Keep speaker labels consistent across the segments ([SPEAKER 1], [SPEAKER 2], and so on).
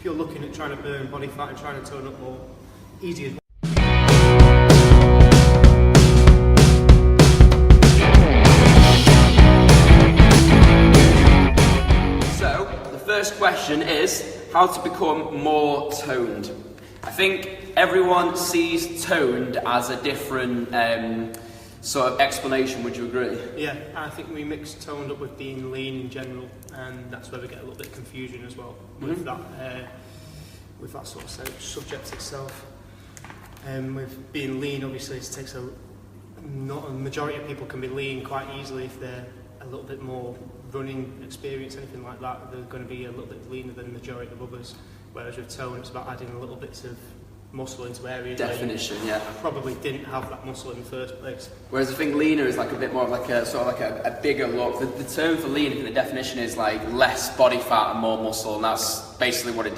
[SPEAKER 1] if you're looking at trying to burn body fat and trying to tone up more, easy as well.
[SPEAKER 2] First question is how to become more toned. I think everyone sees toned as a different sort of explanation. Would you agree?
[SPEAKER 1] Yeah, I think we mix toned up with being lean in general, and that's where we get a little bit of confusion as well with that sort of subject itself. With being lean, obviously, it takes not a majority of people can be lean quite easily if they're a little bit more running experience, anything like that. They're going to be a little bit leaner than the majority of others. Whereas with tone, it's about adding a little bits of muscle into areas.
[SPEAKER 2] Definition, yeah.
[SPEAKER 1] Probably didn't have that muscle in the first place.
[SPEAKER 2] Whereas I think leaner is like a bit more of like a sort of like a bigger look. The term for lean, I think the definition is like less body fat and more muscle, and that's basically what it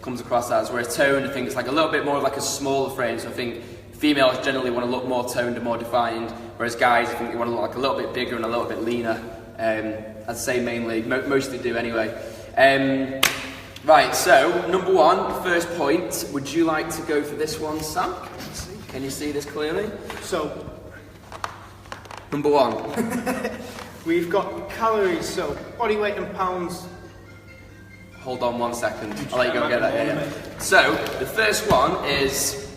[SPEAKER 2] comes across as. Whereas toned, I think it's like a little bit more of like a smaller frame. So I think females generally want to look more toned and more defined, whereas guys, I think they want to look like a little bit bigger and a little bit leaner. I'd say mainly, mostly do anyway. Right, so number one, first point. Would you like to go for this one, Sam? Can you see this clearly?
[SPEAKER 1] So,
[SPEAKER 2] number one.
[SPEAKER 1] We've got calories, so body weight in pounds.
[SPEAKER 2] Hold on 1 second, I'll let you go get that. Yeah. So, the first one is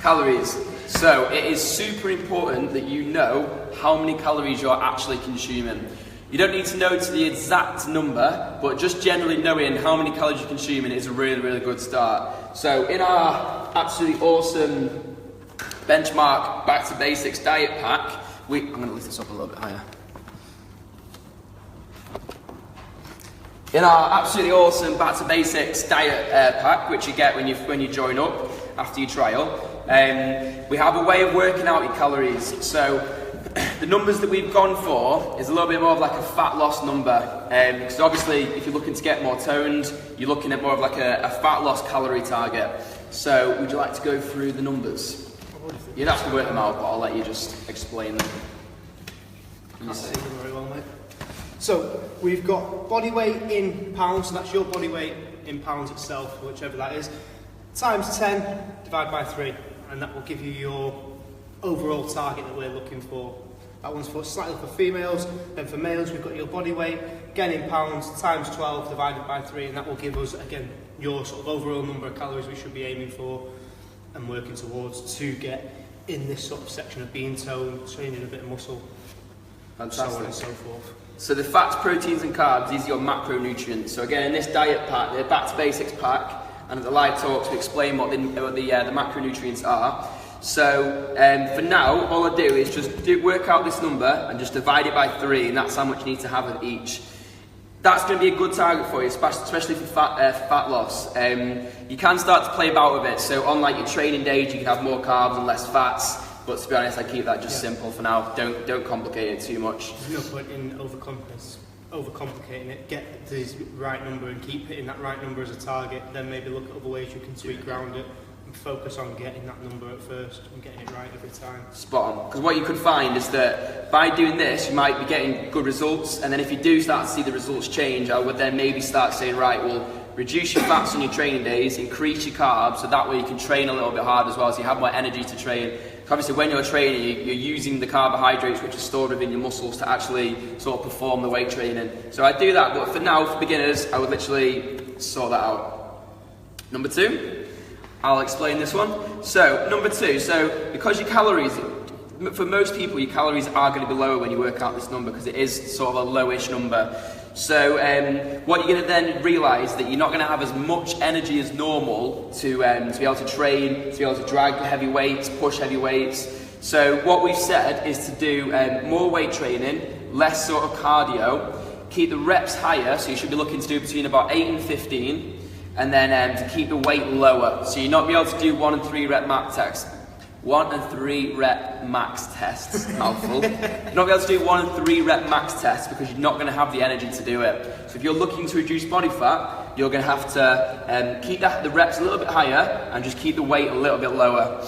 [SPEAKER 2] calories. So, it is super important that you know how many calories you're actually consuming. You don't need to know to the exact number, but just generally knowing how many calories you're consuming is a really, really good start. So in our absolutely awesome benchmark back to basics diet pack, I'm going to lift this up a little bit higher. In our absolutely awesome back to basics diet pack, which you get when you join up after your trial, we have a way of working out your calories. So the numbers that we've gone for is a little bit more of like a fat loss number, because obviously if you're looking to get more toned, you're looking at more of like a fat loss calorie target. So would you like to go through the numbers? You'd have to work them out, but I'll let you just explain them.
[SPEAKER 1] Can't see them very well, mate. So we've got body weight in pounds, so that's your body weight in pounds itself, whichever that is, times 10, divide by 3, and that will give you your overall target that we're looking for. That one's slightly for females. Then for males, we've got your body weight, again in pounds, times 12 divided by 3, and that will give us, again, your sort of overall number of calories we should be aiming for and working towards to get in this sort of section of being toned, training a bit of muscle,
[SPEAKER 2] Fantastic.
[SPEAKER 1] so on and so forth.
[SPEAKER 2] So the fats, proteins and carbs, these are your macronutrients. So again, in this diet pack, the Back to Basics pack, and at the live talks we explain what the macronutrients are. So for now, all I do is just work out this number and just divide it by 3, and that's how much you need to have of each. That's going to be a good target for you, especially for fat loss. You can start to play about with it. So on like your training days, you can have more carbs and less fats. But to be honest, I keep that just simple for now. Don't complicate it too much.
[SPEAKER 1] There's no point in overcomplicating it. Get the right number and keep hitting that right number as a target. Then maybe look at other ways you can tweak around it. Focus on getting that number at first and getting it right every time.
[SPEAKER 2] Spot on. Because what you could find is that by doing this, you might be getting good results, and then if you do start to see the results change, I would then maybe start saying, right, well, reduce your fats on your training days, increase your carbs, so that way you can train a little bit harder as well, so you have more energy to train. Obviously, when you're training, you're using the carbohydrates which are stored within your muscles to actually sort of perform the weight training. So I do that, but for now, for beginners, I would literally sort that out. Number 2. I'll explain this one. So, number 2, so because your calories, for most people, your calories are going to be lower when you work out this number because it is sort of a lowish number. So, what you're going to then realise that you're not going to have as much energy as normal to be able to train, to be able to drag heavy weights, push heavy weights. So, what we've said is to do more weight training, less sort of cardio, keep the reps higher, so you should be looking to do between about 8 and 15. And then to keep the weight lower, so you're not be able to do 1 and 3 rep max tests. 1 and 3 rep max tests, mouthful. You're not be able to do 1 and 3 rep max tests because you're not going to have the energy to do it. So if you're looking to reduce body fat, you're going to have to keep the reps a little bit higher and just keep the weight a little bit lower.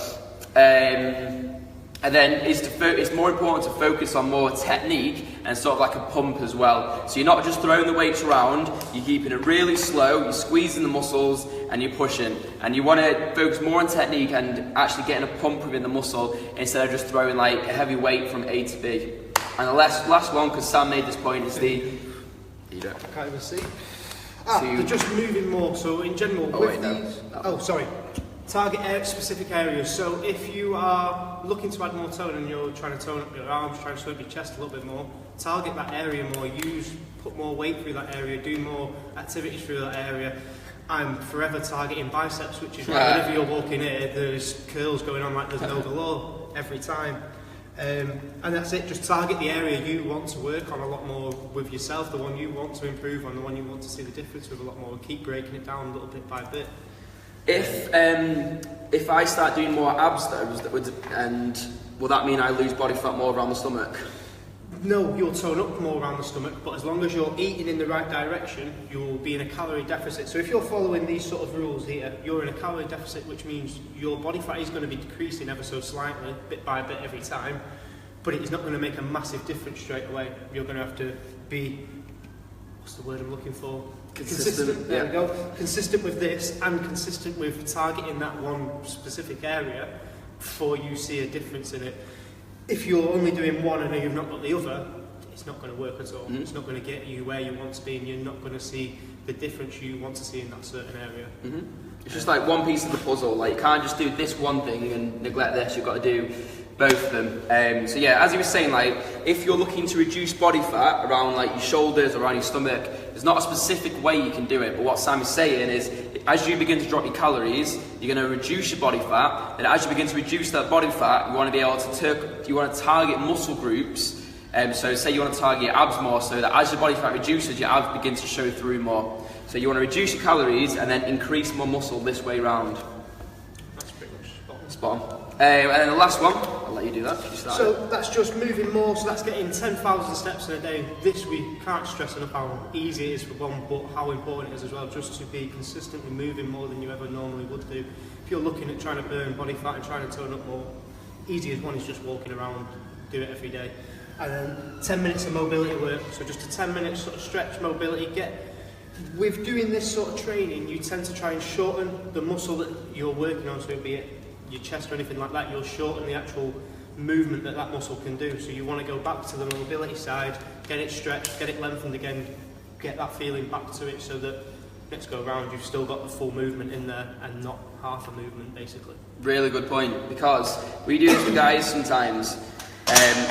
[SPEAKER 2] And then it's more important to focus on more technique and sort of like a pump as well. So you're not just throwing the weights around, you're keeping it really slow, you're squeezing the muscles and you're pushing. And you want to focus more on technique and actually getting a pump within the muscle instead of just throwing like a heavy weight from A to B. And the last one, because Sam made this point, is the... You don't.
[SPEAKER 1] I can't even see. They're just moving more. So in general, target specific areas. So if you are looking to add more tone and you're trying to tone up your arms, trying to tone up your chest a little bit more, target that area more. Put more weight through that area. Do more activities through that area. I'm forever targeting biceps, which is why whenever you're walking here, there's curls going on like there's no galore every time. And that's it, just target the area you want to work on a lot more with yourself, the one you want to improve on, the one you want to see the difference with a lot more, and keep breaking it down a little bit by bit.
[SPEAKER 2] If I start doing more abs though, will that mean I lose body fat more around the stomach?
[SPEAKER 1] No, you'll tone up more around the stomach, but as long as you're eating in the right direction, you'll be in a calorie deficit. So if you're following these sort of rules here, you're in a calorie deficit, which means your body fat is going to be decreasing ever so slightly, bit by bit every time, but it is not going to make a massive difference straight away. You're going to have to be, what's the word I'm looking for? Consistent. There we go. Consistent with this and consistent with targeting that one specific area before you see a difference in it. If you're only doing one and you've not got the other, it's not going to work at all. It's not going to get you where you want to be, and you're not going to see the difference you want to see in that certain area.
[SPEAKER 2] It's just like one piece of the puzzle. Like you can't just do this one thing and neglect this. You've got to do both of them. So yeah, as you were saying, like if you're looking to reduce body fat around like your shoulders, around your stomach, there's not a specific way you can do it. But what Sam is saying is, as you begin to drop your calories, you're going to reduce your body fat. And as you begin to reduce that body fat, you want to be able to target muscle groups. So say you want to target your abs more, so that as your body fat reduces, your abs begin to show through more. So you want to reduce your calories and then increase more muscle this way round.
[SPEAKER 1] That's pretty much
[SPEAKER 2] spot on. And then the last one, I'll let you do that.
[SPEAKER 1] So that's just moving more, so that's getting 10,000 steps in a day. This we can't stress enough how easy it is for one, but how important it is as well, just to be consistently moving more than you ever normally would do. If you're looking at trying to burn body fat and trying to tone up more, easiest one is just walking around, do it every day. And then 10 minutes of mobility work, so just a 10-minute sort of stretch mobility. With doing this sort of training, you tend to try and shorten the muscle that you're working on, so be it your chest or anything like that, you'll shorten the actual movement that muscle can do. So you want to go back to the mobility side, get it stretched, get it lengthened again, get that feeling back to it, so that next go round you've still got the full movement in there and not half a movement basically.
[SPEAKER 2] Really good point, because we do this with guys sometimes.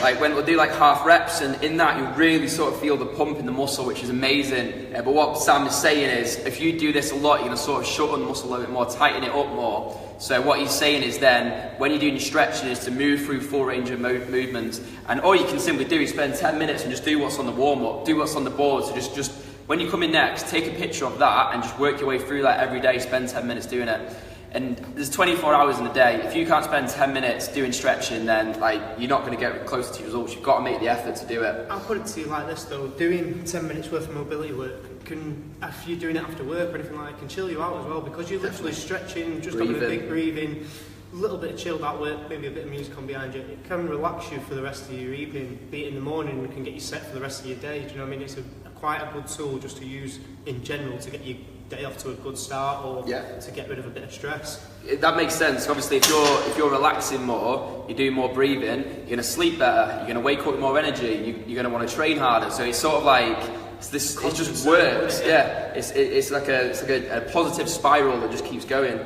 [SPEAKER 2] Like when we'll do like half reps, and in that you really sort of feel the pump in the muscle, which is amazing. But what Sam is saying is, if you do this a lot, you're going to sort of shorten the muscle a little bit more, tighten it up more. So what he's saying is then, when you're doing your stretching, is to move through full range of movements. And all you can simply do is spend 10 minutes and just do what's on the warm-up, do what's on the board. So just when you come in next, take a picture of that and just work your way through that every day, spend 10 minutes doing it. And there's 24 hours in a day. If you can't spend 10 minutes doing stretching, then like you're not going to get closer to your results. You've got to make the effort to do it.
[SPEAKER 1] I'll put it to you like this though, doing 10 minutes worth of mobility work if you're doing it after work or anything like that, can chill you out as well, because you're literally stretching, just having a big breathing, a little bit of chilled out work, maybe a bit of music on behind you. It can relax you for the rest of your evening, be it in the morning, and can get you set for the rest of your day. Do you know what I mean? It's quite a good tool just to use in general to get your day off to a good start, or to get rid of a bit of stress.
[SPEAKER 2] That makes sense. Obviously, if you're relaxing more, you're doing more breathing, you're going to sleep better, you're going to wake up with more energy, you're going to want to train harder. So it's sort of like it just works. Yeah, it's like a positive spiral that just keeps going.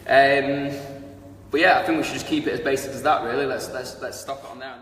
[SPEAKER 2] But yeah, I think we should just keep it as basic as that. Really, let's stop it on there.